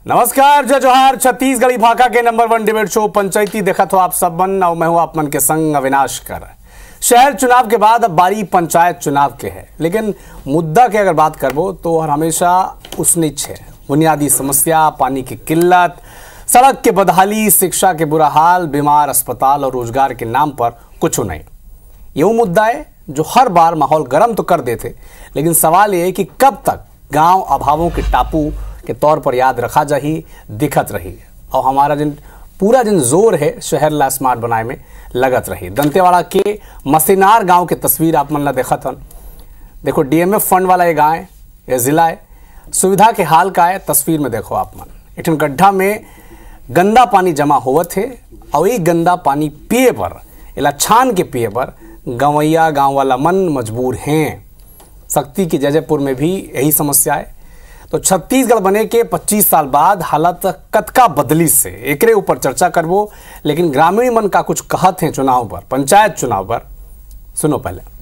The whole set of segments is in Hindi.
नमस्कार, जय जोहार। छत्तीसगढ़ी भाषा के नंबर 1 डिबेट शो पंचायती देखा तो आप सब मन और मैं हूं आप मन के संग अविनाश कर। शहर चुनाव के बाद अब बारी पंचायत चुनाव के है, लेकिन मुद्दा की अगर बात करबो तो हमेशा उसनिच है। बुनियादी समस्या, पानी की किल्लत, सड़क के बदहाली, शिक्षा के बुरा हाल, बीमार अस्पताल और रोजगार के नाम पर कुछ नहीं। ये वो मुद्दा है जो हर बार माहौल गर्म तो कर देते, लेकिन सवाल ये है कि कब तक गांव अभावों के टापू के तौर पर याद रखा जाही, दिखत रही और हमारा पूरा जोर है शहर ला स्मार्ट बनाए में लगत रही। दंतेवाड़ा के मसीनार गांव की तस्वीर आप मन ला देखत हन। देखो, डीएमएफ फंड वाला ये गांव है, ये जिला है। सुविधा के हाल का है, तस्वीर में देखो आप मन। एक गड्ढा में गंदा पानी जमा होवत है और ये गंदा पानी पिए पर, इला छान के पिए पर गंवैया गांव वाला मन मजबूर हैं। शक्ति की जयपुर में भी यही समस्या है। तो छत्तीसगढ़ बने के 25 साल बाद हालत कतका बदली से एकरे ऊपर चर्चा करबो, लेकिन ग्रामीण मन का कुछ कहत हैं चुनाव पर, पंचायत चुनाव पर। सुनो पहले।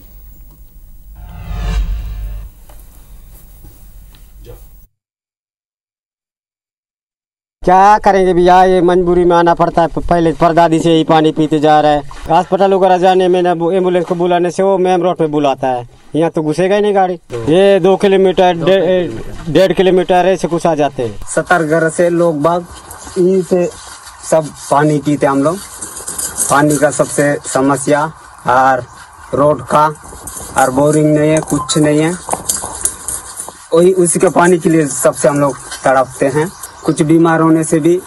क्या करेंगे भैया, ये मजबूरी में आना पड़ता है। पहले परदादी से ही पानी पीते जा रहा है। अस्पताल वगैरह जाने में ना एम्बुलेंस को बुलाने से वो मेन रोड पे बुलाता है। यहाँ तो घुसेगा ही नहीं गाड़ी। ये 2 किलोमीटर 1.5 किलोमीटर ऐसे कुछ आ जाते हैं। 70 घर से लोग बाग यहीं से सब पानी पीते हम लोग। पानी का सबसे समस्या और रोड का और बोरिंग नहीं है, कुछ नहीं है। वही उसी के पानी के लिए सबसे हम लोग तड़पते हैं। कुछ बीमार होने से भी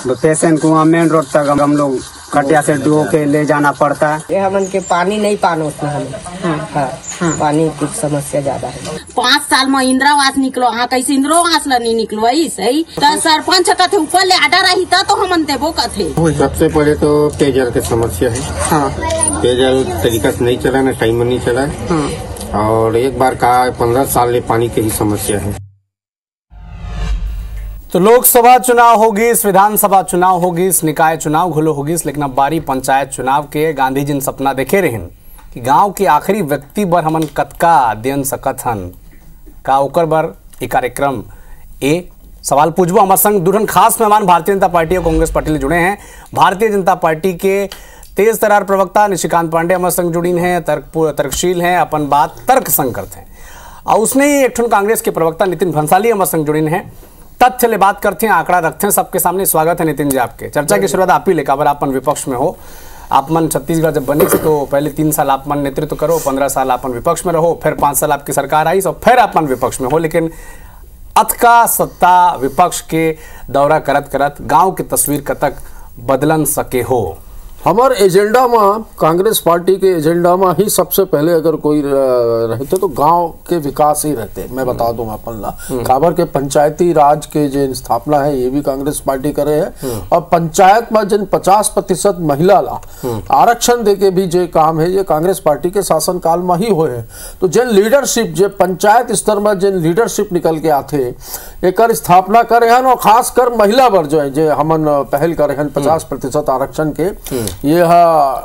पेशेंट को वहाँ मेन रोड तक हम लोग खटिया से ढो के ले जाना पड़ता है। ये हमन के पानी नहीं पानो उसमें हमें। हाँ, पानी की समस्या ज्यादा है। 5 साल में इंदिरावास निकलो, हाँ कैसे इंदिरावास ला नहीं निकलो सही। तो सरपंच कथे ऊपर ले आडा रही तो हम देवो कथे। सबसे पहले तो पेयजल की समस्या है। हाँ, पेयजल तरीका से नहीं चला, न टाइम में नहीं चला। हाँ। और एक बार का 15 साल में पानी की ही समस्या है। तो लोकसभा चुनाव होगी, विधानसभा चुनाव होगी, निकाय चुनाव घुलो होगी, लेकिन अब बारी पंचायत चुनाव के। गांधी जी ने सपना देखे रहन कि गांव के आखिरी व्यक्ति बर हमन कतका देन सकत हन का ओकर बर एक कार्यक्रम ए सवाल पूछबो। हमारे संग दुल्हन खास मेहमान भारतीय जनता पार्टी और कांग्रेस पार्टी ले जुड़े हैं। भारतीय जनता पार्टी के तेज तरार प्रवक्ता निशिकांत पांडे हमारे संग जुड़ी हैं, तर्कशील हैं, अपन बात तर्क संग करते हैं। और उसने ही एक कांग्रेस के प्रवक्ता नितिन भंसाली हमारे संग जुड़ी हैं। तथ्य ले बात करते हैं, आंकड़ा रखते हैं सबके सामने। स्वागत है नितिन जी आपके। चर्चा की शुरुआत आप ही लेकर, अगर आपन विपक्ष में हो। आप मन छत्तीसगढ़ जब बनी थी तो पहले 3 साल आप मन नेतृत्व करो, 15 साल आपन विपक्ष में रहो, फिर 5 साल आपकी सरकार आई और फिर आपन विपक्ष में हो। लेकिन अथका सत्ता विपक्ष के दौरा करत करत गांव की तस्वीर कतक बदलन सके हो। हमारे एजेंडा में, कांग्रेस पार्टी के एजेंडा में ही सबसे पहले अगर कोई रहते तो गांव के विकास ही रहते। मैं बता दूं अपन ला, काबर के पंचायती राज के जो स्थापना है ये भी कांग्रेस पार्टी करे है। और पंचायत में जिन 50% महिला ला आरक्षण दे के भी जो काम है ये कांग्रेस पार्टी के शासन काल में ही हुए है। तो जिन लीडरशिप जो पंचायत स्तर में जिन लीडरशिप निकल के आते एक स्थापना करे हैं, और खासकर महिला वर्ग जो है जो हमन पहल करे हैं 50% आरक्षण के, ये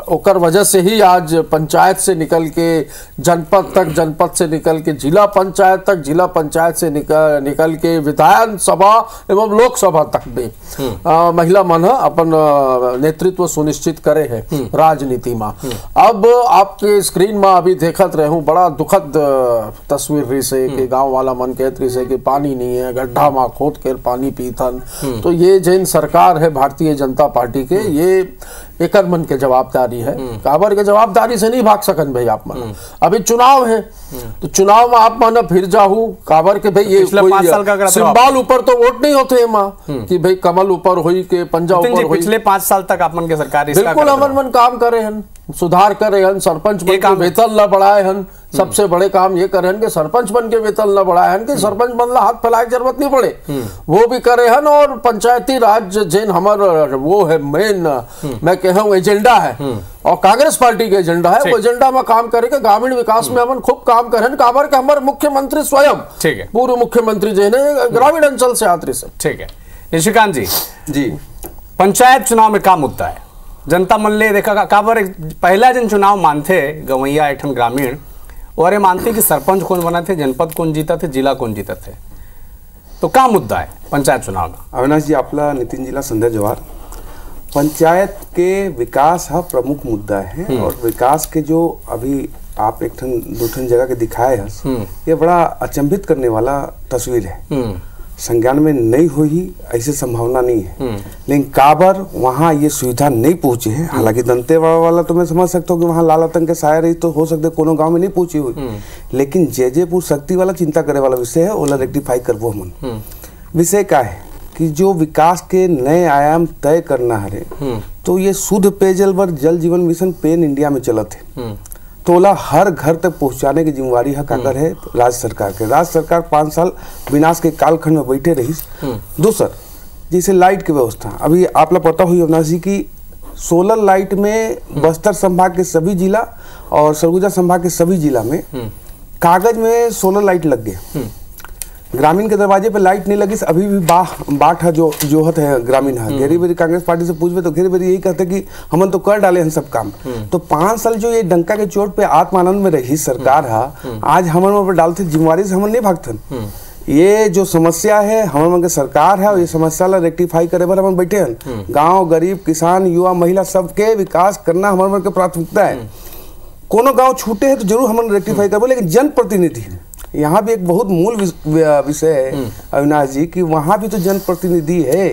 ओकर वजह से ही आज पंचायत से निकल के जनपद तक, जनपद से निकल के जिला पंचायत तक, जिला पंचायत से निकल के विधानसभा एवं लोकसभा तक भी महिला मन अपन नेतृत्व सुनिश्चित करे है राजनीति में। अब आपके स्क्रीन में अभी देखत रहे हूँ, बड़ा दुखद तस्वीर रही से कि गांव वाला मन कहत रही से कि पानी नहीं है, गड्ढा में खोद कर पानी पीतन। तो ये जैन सरकार है भारतीय जनता पार्टी के, ये एकर मन के जवाबदारी है। काबर के जवाबदारी से नहीं भाग सकन भाई आप मन। अभी चुनाव है तो चुनाव में आप मन फिर जाहू, काबर के भाई ये सिंबल ऊपर तो वोट नहीं होते कि भाई कमल ऊपर हुई के पंजा ऊपर हुई। पिछले 5 साल तक आप मन के सरकार बिल्कुल हमन मन काम करे हन, सुधार करे हन, सरपंच बन के वेतन ला बढ़ाए हन। सबसे बड़े काम ये करे हन कि सरपंच बन के वेतन ला बढ़ाए हन कि सरपंच बन ला हाथ फैलाए की जरूरत नहीं पड़े, वो भी करे हन। और पंचायती राज जैन हमार वो है मेन, मैं कह हूँ एजेंडा है और कांग्रेस पार्टी के एजेंडा है। वो एजेंडा में काम करे ग्रामीण विकास में हमन खूब काम करे। काबर के हमारे मुख्यमंत्री स्वयं, पूर्व मुख्यमंत्री जो है ग्रामीण अंचल से आते से। ठीक है निशिकांत जी, पंचायत चुनाव में क्या मुद्दा है? जनता मन ले देखा काबर पहला जन चुनाव मानते गवैया एठन ग्रामीण और ये मानते कि सरपंच कौन बना थे, जनपद कौन जीता थे, जिला कौन जीता थे। तो का मुद्दा है पंचायत चुनाव में? अविनाश जी, आपला नितीनजीला संध्या जवाहर। पंचायत के विकास हा प्रमुख मुद्दा है और विकास के जो अभी आप एक ठन दो ठन जगह के दिखाए हैं, ये बड़ा अचंभित करने वाला तस्वीर है। संज्ञान में नहीं हुई ऐसी संभावना नहीं है, लेकिन काबर वहाँ ये सुविधा नहीं पहुंची है। हालांकि दंतेवाड़ा वाला तो मैं समझ सकता हूँ कि वहाँ लाल आतंक के साया रही तो हो सकता है कोनो गांव में नहीं पहुंची हुई, लेकिन जयपुर शक्ति वाला चिंता करे वाला विषय है, ओला रेक्टिफाई करबो हमन। विषय का है कि जो विकास के नए आयाम तय करना है, तो ये शुद्ध पेयजल वर जल जीवन मिशन पेन इंडिया में चलत है, तो ओला हर घर तक पहुंचाने की जिम्मेवारी है काकर है राज्य सरकार के। राज्य सरकार 5 साल विनाश के कालखंड में बैठे रही। दूसर, जैसे लाइट की व्यवस्था, अभी आप लोग पता हुई अविनाश जी की सोलर लाइट में बस्तर संभाग के सभी जिला और सरगुजा संभाग के सभी जिला में कागज में सोलर लाइट लग गए। ग्रामीण के दरवाजे पे लाइट नहीं लगी, अभी भी बाट है जो जोहत है ग्रामीण है। घेरी बेरी कांग्रेस पार्टी से पूछबे तो घेरी बेरी यही कहते कि हमन तो कर डाले हैं सब काम। तो 5 साल जो ये डंका के चोट पे आत्मानंद में रही सरकार है, आज हमन पर डालते जिम्मेवारी से हमन नहीं भागतन। ये जो समस्या है हमन के सरकार है और ये समस्या ला रेक्टिफाई करे बर हमन बैठे हैं। गाँव, गरीब, किसान, युवा, महिला सबके विकास करना हमन के प्राथमिकता है। कोनो गाँव छूटे है तो जरूर हमन रेक्टिफाई करबो, लेकिन जनप्रतिनिधि यहाँ भी एक बहुत मूल विषय है अविनाश जी कि वहाँ भी तो जनप्रतिनिधि है।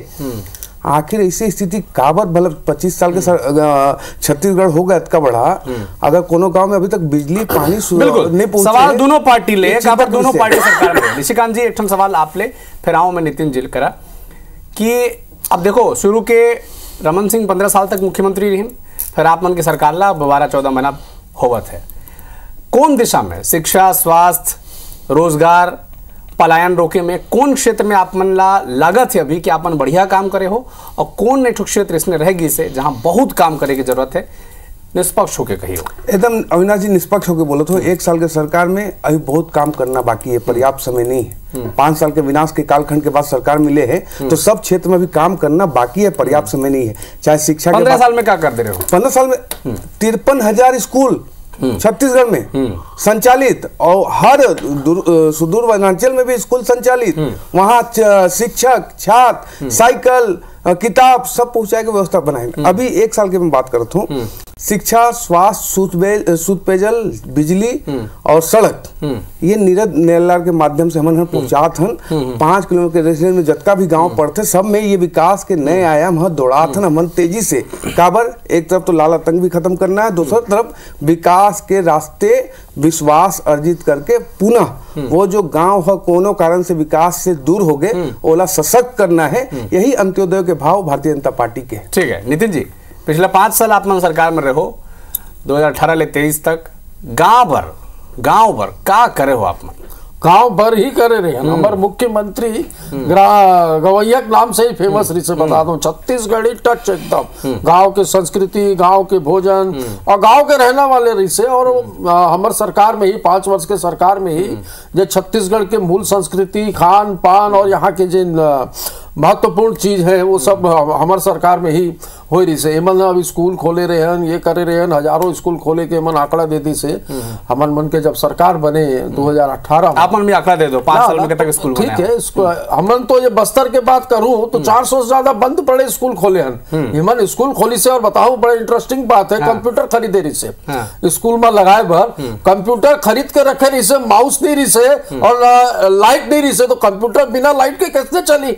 आखिर ऐसी स्थिति काबर, मतलब 25 साल के छत्तीसगढ़ हो गया इतना बड़ा, अगर कोनो गांव में अभी तक बिजली पानी नहीं पहुंचे। सवाल दोनों पार्टी ले, काबर दोनों पार्टी सरकार में। निशिकांत जी, एक ठन सवाल आप ले, फिर आओ मैं नितिन जी करा कि अब देखो शुरू के रमन सिंह 15 साल तक मुख्यमंत्री रही, फिर आप मन की सरकार ला 12-14 महीना होवत है। कौन दिशा में शिक्षा, स्वास्थ्य, रोजगार, पलायन रोके में कौन क्षेत्र में आप मन ला लागत है अभी कि आप मन बढ़िया काम करे हो, और कौन एक क्षेत्र इसमें रहेगी से जहां बहुत काम करे की जरूरत है? निष्पक्ष होके कहियो। एकदम अविनाश जी, निष्पक्ष होके बोलो तो 1 साल के सरकार में अभी बहुत काम करना बाकी है, पर्याप्त समय नहीं है। 5 साल के विनाश के कालखंड के बाद सरकार मिले हैं तो सब क्षेत्र में भी काम करना बाकी है, पर्याप्त समय नहीं है। चाहे शिक्षा 15 साल में क्या कर दे रहे हो? 15 साल में 53,000 स्कूल छत्तीसगढ़ में संचालित, और हर सुदूर वनांचल में भी स्कूल संचालित। वहाँ शिक्षक, छात्र, साइकिल, किताब सब पहुंचाए की व्यवस्था बनाएंगे। अभी 1 साल की मैं बात करता हूँ, शिक्षा, स्वास्थ्य, शुद्ध पेयजल, बिजली और सड़क, ये नीरज नेलार के माध्यम से हमन पहुंचात हन। 5 किलोमीटर के रेडियस में जतका भी गांव पड़ते सब में ये विकास के नए आयाम है दौड़ात हन हमन तेजी से। काबर, एक तरफ तो लाल आतंक भी खत्म करना है, दूसरी तरफ विकास के रास्ते विश्वास अर्जित करके पुनः वो जो गांव है कोनो कारण से विकास से दूर हो गए ओला सशक्त करना है। यही अंत्योदय के भाव भारतीय जनता पार्टी के। ठीक है नितिन जी, पिछला 5 साल आप मन सरकार में रहो, 2018 ले 23 तक गांव भर का करे हो आप मन? गांव भर ही करे रहे हैं। हमारे मुख्यमंत्री गवैया के नाम से ही फेमस रही से बता दूं, छत्तीसगढ़ी टच एकदम गांव के संस्कृति, गांव के भोजन और गांव के रहने वाले रही से। और हमारे सरकार में ही 5 वर्ष के सरकार में ही जो छत्तीसगढ़ के मूल संस्कृति, खान पान और यहाँ के जिन महत्वपूर्ण चीज है वो सब हमारे सरकार में ही हो रही से। एमन अब स्कूल खोले रहे हैं, ये करे रहे हैं, हजारों स्कूल खोले के मन आंकड़ा दे दी से। हमन मन के जब सरकार बने 2018 आप मन भी आंकड़ा दे दो 5 साल में कितना स्कूल ठीक है। हमन तो ये बस्तर के बात करूं तो 400 से ज्यादा बंद पड़े स्कूल खोले हैं। हिमन स्कूल खोली से, और बताऊं बड़ा इंटरेस्टिंग बात है, कंप्यूटर खरीदे रही से स्कूल में लगाए भर, कंप्यूटर खरीद के रखे रही से, माउस नहीं रही से और लाइट नहीं रही से, तो कंप्यूटर बिना लाइट के कैसे चली?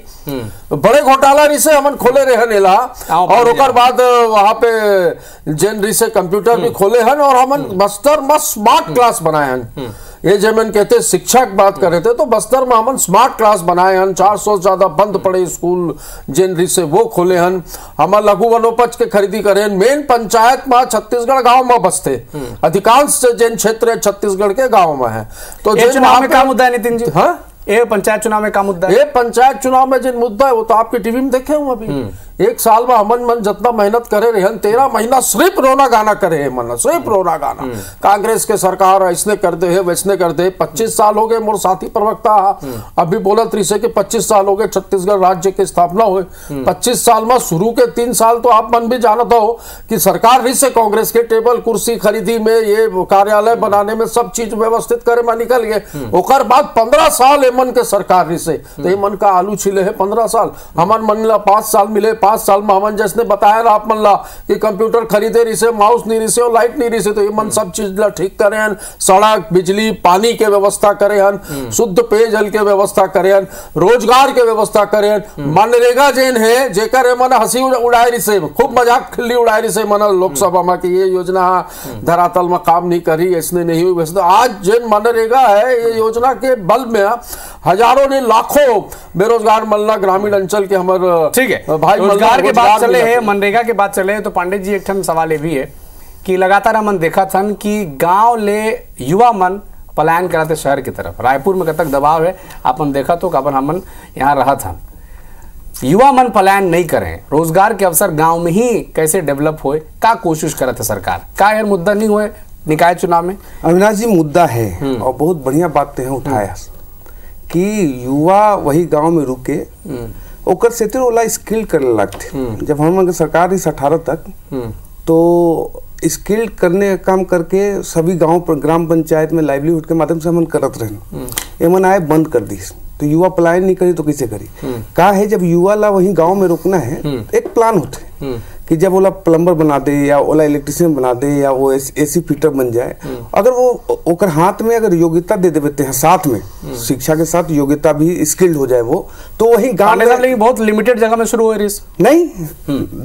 बड़े घोटाला रही से हमन खोले रहे नेला। और ओकर बाद वहां पे जेन रही से कंप्यूटर भी खोले हैं, और हमन बस्तर में स्मार्ट क्लास बनाए हैं। ये जब मन कहते शिक्षा की बात कर रहे थे तो बस्तर में हमन स्मार्ट क्लास बनाए हैं। 400 से ज्यादा बंद पड़े स्कूल जिन रही से वो खोले हैं। हमारे लघु वनोपज के खरीदी करे। मेन पंचायत में छत्तीसगढ़ गांव में बसते, अधिकांश जिन क्षेत्र छत्तीसगढ़ के गांव में है। तो चुनाव में क्या मुद्दा है नितिन जी? हाँ, ये पंचायत चुनाव में क्या मुद्दा है? ये पंचायत चुनाव में जिन मुद्दा है वो तो आपके टीवी में देखे हूँ। अभी 1 साल में हमन मन जितना मेहनत करे रहे, 13 महीना सिर्फ रोना गाना करे है मन, सिर्फ रोना गाना। कांग्रेस के सरकार ऐसने कर दे है, वैसने कर दे। 25 साल हो गए। मोर साथी प्रवक्ता अभी बोलत रही से कि 25 साल हो गए छत्तीसगढ़ राज्य की स्थापना हुए। 25 साल में शुरू के 3 साल तो आप मन भी जानता हो कि सरकार रही से कांग्रेस के टेबल कुर्सी खरीदी में, ये कार्यालय बनाने में, सब चीज व्यवस्थित करे में निकल गए। ओकर बाद 15 साल मन के सरकार रही से तो ये मन का आलू छिले है 15 साल हमन मन ला 5 साल मिले 5 साल में हमन जैसे बताया आप मन ला कि कंप्यूटर खरीदे रही से माउस नहीं रही से और लाइट नहीं रही से तो ये मन सब चीज ला ठीक करे हन सड़क बिजली पानी के व्यवस्था करे हन शुद्ध पेयजल के व्यवस्था करे हन रोजगार के व्यवस्था करे हन मनरेगा जेन है जेकर मन हंसी उड़ाए रही से खूब मजाक खिल्ली उड़ाए रही से मन लोकसभा में कि ये योजना धरातल में काम नहीं करी इसने नहीं हुई वैसे तो आज जेन मनरेगा है ये योजना के बल में हजारों ने लाखों बेरोजगार मलना ग्रामीण अंचल के हमारे ठीक है भाई रोजगार के बात चले हैं मनरेगा के बात चले तो पांडे जी एक ठन सवाल ये भी है कि लगातार हमन देखा था कि गांव ले युवा मन पलायन कराते शहर की तरफ रायपुर में कतक दबाव है अपन देखा तो काबर हमन यहाँ रहा था युवा मन पलायन नहीं करें रोजगार के अवसर गांव में ही कैसे डेवलप होए का कोशिश करते सरकार का यार मुद्दा नहीं हुए निकाय चुनाव में अविनाश जी मुद्दा है और बहुत बढ़िया बातें हैं उठाया कि युवा वही गांव में रुके ओकर से वाला स्किल करे लगते जब हम सरकार इस 18 तक तो स्किल करने का काम करके सभी गांव ग्राम पंचायत में लाइवलीहुड के माध्यम से हम करत रहे एमन आए बंद कर दी तो युवा पलायन नहीं करी तो कैसे करी का है जब युवा ला वही गांव में रोकना है एक प्लान होते कि जब ओला प्लम्बर बना दे या ओला इलेक्ट्रिशियन बना दे या वो एसी फिटर बन जाए अगर वो ओकर हाथ में अगर योग्यता दे देते हैं साथ में शिक्षा के साथ योग्यता भी स्किल्ड हो जाए वो तो वही गांव में बहुत लिमिटेड जगह में शुरू हो रही नहीं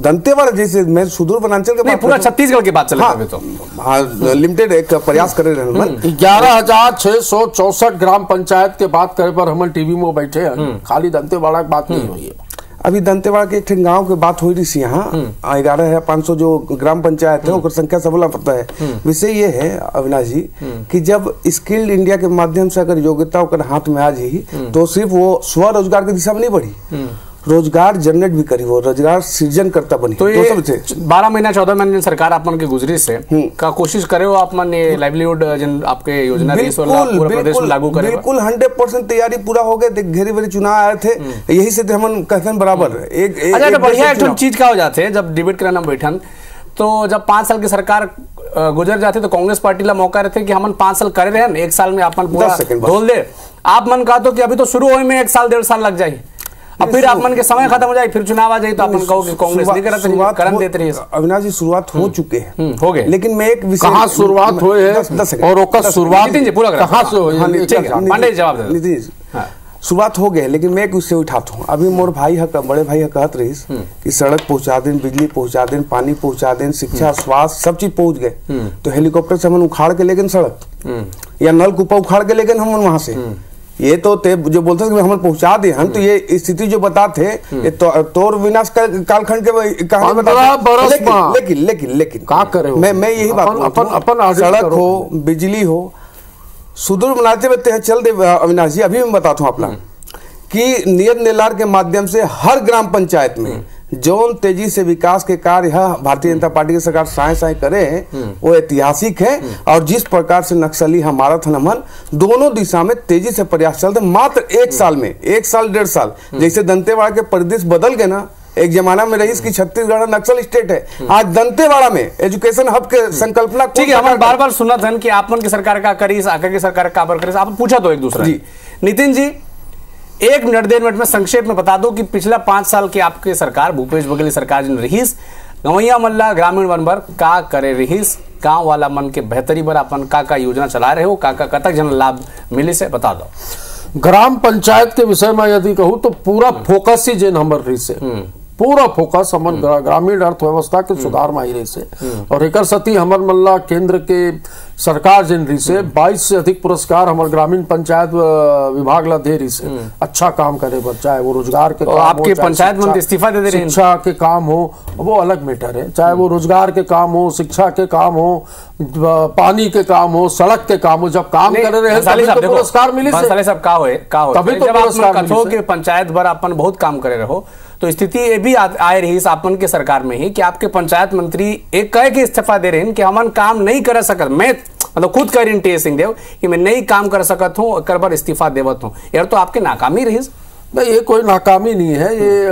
दंतेवाड़ा जैसे मैं सुदूर वनांचल के पूरा छत्तीसगढ़ की बात चल तो हाँ लिमिटेड एक प्रयास करे रहे 11,664 ग्राम पंचायत के बात करे पर हम टीवी में बैठे हैं खाली दंतेवाड़ा की बात नहीं हुई है अभी दंतेवाड़ा के एक गांव के बात हो रही थी यहाँ 11,500 जो ग्राम पंचायत है उसकी संख्या सबला पता है विषय ये है अविनाश जी कि जब स्किल्ड इंडिया के माध्यम से अगर योग्यता हाथ में आ जाएगी तो सिर्फ वो स्वरोजगार की दिशा में नहीं बढ़ी रोजगार जनरेट भी करी वो रोजगार सृजन करता बनी तो ये 12 महीना 14 महीने सरकार आपन के गुजरी से का कोशिश करे हो आपन ये लाइवलीहुड जन आपके योजना पूरे प्रदेश में लागू करे बिल्कुल 100% तैयारी पूरा हो गए घेरी भेरी चुनाव आए थे यही से हम कहते हैं बराबर एक बढ़िया एक चीज क्या हो जाते है जब डिबेट करना बैठन तो जब 5 साल की सरकार गुजर जाते तो कांग्रेस पार्टी ला मौका रहते कि हम 5 साल करे रहे 1 साल में अपन पूरा ढोल दे आप मन कहा तो कि अभी तो शुरू होने में 1 साल 1.5 साल लग जाए अब फिर आप मन के समय खत्म हो जाए फिर चुनाव आ जाए तो अपन कहो कि कांग्रेस नहीं करन देते रही अविनाश जी शुरुआत हो चुके हैं हो गए लेकिन मैं एक विषय कहां शुरुआत हुई है और ओकर शुरुआत नितिन जी पूरा कहां से हुई ठीक है पांडे जवाब दे नितिन जी शुरुआत हो गए लेकिन मैं एक उससे उठाता हूँ अभी मोर भाई बड़े भाई कहत रही कि सड़क पहुंचा दें बिजली पहुंचा दें पानी पहुंचा दें शिक्षा स्वास्थ्य सब चीज पहुंच गए तो हेलीकॉप्टर से हम उखाड़ के ले गए सड़क या नलकूपा उखाड़ के ले गए हम वहां से ये तो जो बोलते हैं हम पहुंचा दे हम तो ये स्थिति जो बताते ये तोर विनाश कालखंड के कहानी बताते लेकिन क्या करे मैं यही बात अपन सड़क हो बिजली हो सुदूर बनाते हुए चल दे अविनाश जी अभी मैं बताता हूँ अपना कि नियत निर्धार के माध्यम से हर ग्राम पंचायत में जो तेजी से विकास के कार्य भारतीय जनता पार्टी की सरकार साए करे वो ऐतिहासिक है और जिस प्रकार से नक्सली हमारा थनमन दोनों दिशा में तेजी से प्रयास चलते मात्र 1 साल में 1 साल 1.5 साल जैसे दंतेवाड़ा के परिदृश्य बदल गए ना एक जमाना में रही कि छत्तीसगढ़ नक्सल स्टेट है आज दंतेवाड़ा में एजुकेशन हब के संकल्पना ठीक है हम बार बार सुना था कि आपन की सरकार का करी आकर की सरकार का करी आप पूछा तो एक दूसरा नितिन जी 1 मिनट 1.5 मिनट में संक्षेप में बता दो कि पिछला 5 साल की आपकी सरकार भूपेश बघेल सरकार जिन रहीस गवैया मल्ला ग्रामीण वन पर का करे रहीस गांव वाला मन के बेहतरी पर अपन का योजना चला रहे हो का कतक जन लाभ मिले से बता दो ग्राम पंचायत के विषय में यदि कहूँ तो पूरा फोकस ही जेन हमर रही से पूरा फोकस हमन ग्रामीण अर्थव्यवस्था के सुधार में रही से और एक सती हमर मल्ला केंद्र के सरकार जिन रही से 22 से अधिक पुरस्कार हमारे ग्रामीण पंचायत विभाग ला दे रही से अच्छा काम करे पर चाहे वो रोजगार के काम आपके पंचायत मंत्री इस्तीफा दे रहे हैं शिक्षा के काम हो वो अलग मैटर है चाहे वो रोजगार के काम हो शिक्षा के काम हो पानी के काम हो सड़क के काम हो जब काम कर रहे हैं तो पुरस्कार मिले तभी तो पुरस्कार के पंचायत भर अपन बहुत काम करे रहो तो स्थिति ये भी आए रही आपन के सरकार में ही कि आपके पंचायत मंत्री एक कह के इस्तीफा दे रहे हैं कि हमन काम नहीं कर सकत मैं मतलब खुद कह रही सिंह देव कि मैं नहीं काम कर सकत हूँ कर बार इस्तीफा देवत हूँ यार तो आपके नाकामी रही नहीं, ये कोई नाकामी नहीं है, ये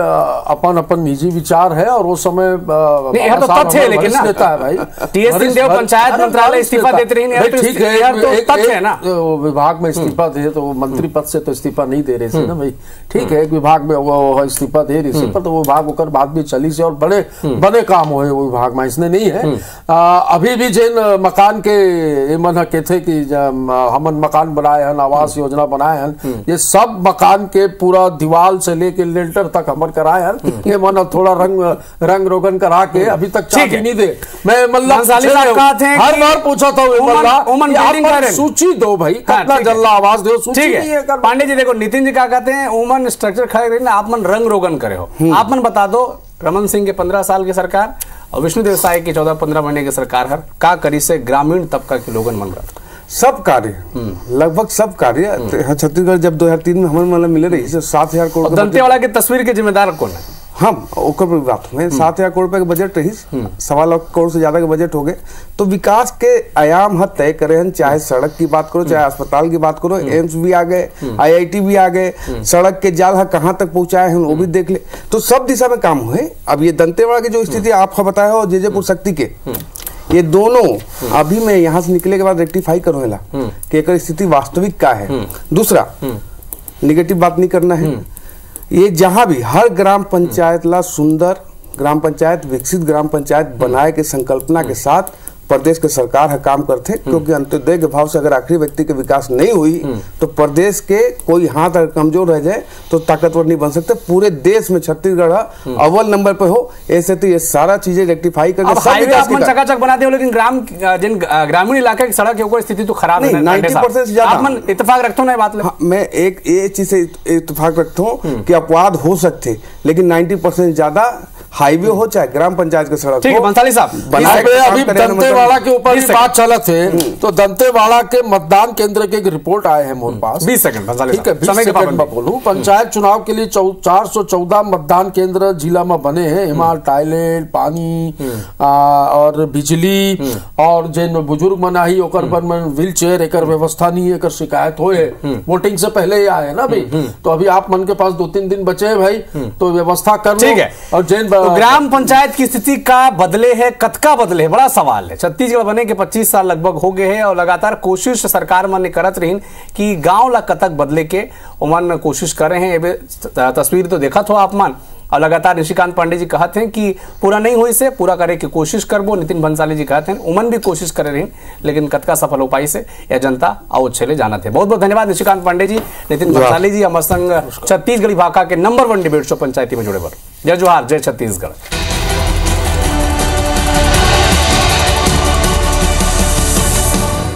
अपन अपन निजी विचार है। और वो समय नहीं, तो तथ्य है, लेकिन नेता है भाई टीएस सिंहदेव पंचायत मंत्रालय इस्तीफा देते रहे, ठीक है, विभाग में इस्तीफा दे तो मंत्री पद से तो इस्तीफा नहीं दे रहे थे ना भाई, ठीक है, एक विभाग में वो इस्तीफा दे रही थी, पर तो वो विभाग होकर बाद भी चली से और बड़े बड़े काम हुए वो विभाग में, इसने नहीं है। अभी भी जिन मकान के मन के थे कि हमन मकान बनाए हैं, आवास योजना बनाए हैं, ये सब मकान के पूरा दीवार से लेके लेंटर तक हमन कराए हैं, ये मन थोड़ा रंग रोगन करा के अभी तक चाबी नहीं दे। मैं मतलब हर बार पूछा था सूची दो भाई, कितना जल्ला आवाज दो, सूची नहीं है। पांडे जी देखो, नितिन जी क्या कहते हैं, ओमन स्ट्रक्चर खड़े रहे ना, आप मन रंग रोगन करे हो, आप मन बता दो रमन सिंह के 15 साल की सरकार और विष्णुदेव साय की 14-15 महीने की सरकार हर का करी से ग्रामीण तबका के लोगन मन रहा सब कार्य, लगभग सब कार्य छत्तीसगढ़ जब 2003 में हमारे मतलब मिले रही 7,000 करोड़। दंतेवाड़ा की तस्वीर के जिम्मेदार कौन है? हम ओकर पर बात में 7,000 करोड़ रुपए के बजट रही, 1.25 लाख करोड़ से ज्यादा के बजट हो गए। तो विकास के आयाम हद तय करे हैं, चाहे सड़क की बात करो, चाहे अस्पताल की बात करो, एम्स भी आ गए, IIT भी आ गए, सड़क के जाल कहाँ तक पहुंचाए हैं वो भी देख ले, तो सब दिशा में काम हुए। अब ये दंतेवाड़ा की जो स्थिति आपका बताया हो, जेजेपुर शक्ति के, ये दोनों अभी मैं यहाँ से निकले के बाद रेक्टिफाई करूँगा कि एक स्थिति वास्तविक का है। दूसरा, निगेटिव बात नहीं करना है, ये जहां भी हर ग्राम पंचायत ला सुंदर ग्राम पंचायत, विकसित ग्राम पंचायत बनाए के संकल्पना के साथ प्रदेश के सरकार है काम करते, क्योंकि अंत्योदय के भाव से अगर आखिरी व्यक्ति के विकास नहीं हुई तो प्रदेश के कोई हाथ अगर कमजोर रह जाए तो ताकतवर नहीं बन सकते। पूरे देश में छत्तीसगढ़ अव्वल नंबर पे हो, ऐसे तो ये सारा चीजें रेक्टिफाई करके चकाचक बनाते हो, लेकिन ग्रामीण इलाके की सड़क की स्थिति तो खराब है। 90% ज्यादा इत्तेफाक रखता हूँ ना बात। मैं एक ये चीज से इत्तेफाक रखता हूँ कि अपवाद हो सकते, लेकिन 90% ज्यादा हाईवे हो चाहे ग्राम पंचायत के सड़क। ठीक है बंसाली साहब, अभी दंतेवाड़ा के ऊपर भी बात चला थे, तो दंतेवाड़ा के मतदान केंद्र की एक रिपोर्ट आए हैं मेरे पास। 20 सेकंड ठीक है, 20 सेकंड में बोलूं। पंचायत चुनाव के लिए 414 मतदान केंद्र जिला में बने हैं। हिमाल टॉयलेट, पानी और बिजली और जिन बुजुर्ग मनाही ओकर पर व्हील चेयर एक व्यवस्था नहीं है, शिकायत हो वोटिंग से पहले ही आए ना भाई। तो अभी आप मन के पास 2-3 दिन बचे हैं भाई, तो व्यवस्था कर लो। और जिन ग्राम पंचायत की स्थिति का बदले है, कतका बदले है, बड़ा सवाल है। छत्तीसगढ़ बने के 25 साल लगभग हो गए हैं और लगातार कोशिश सरकार मन ने करत रही कि गांव ला कतक बदले के उमन कोशिश कर रहे हैं। तस्वीर तो देखा था आप मन, और लगातार निशिकांत पांडे जी कहते हैं कि पूरा नहीं हुई से पूरा करे की कोशिश करबो। नितिन भंसाली जी कहते हैं उमन भी कोशिश करे रही, लेकिन कतका सफल हो पाई से यह जनता आओ छेले जाना थे। बहुत बहुत धन्यवाद निशिकांत पांडे जी, नितिन भंसाली जी, अमर संघ छत्तीसगढ़ी भाषा के नंबर 1 डिबेट शो पंचायती में जुड़े बर। जय जोहार, जय छत्तीसगढ़।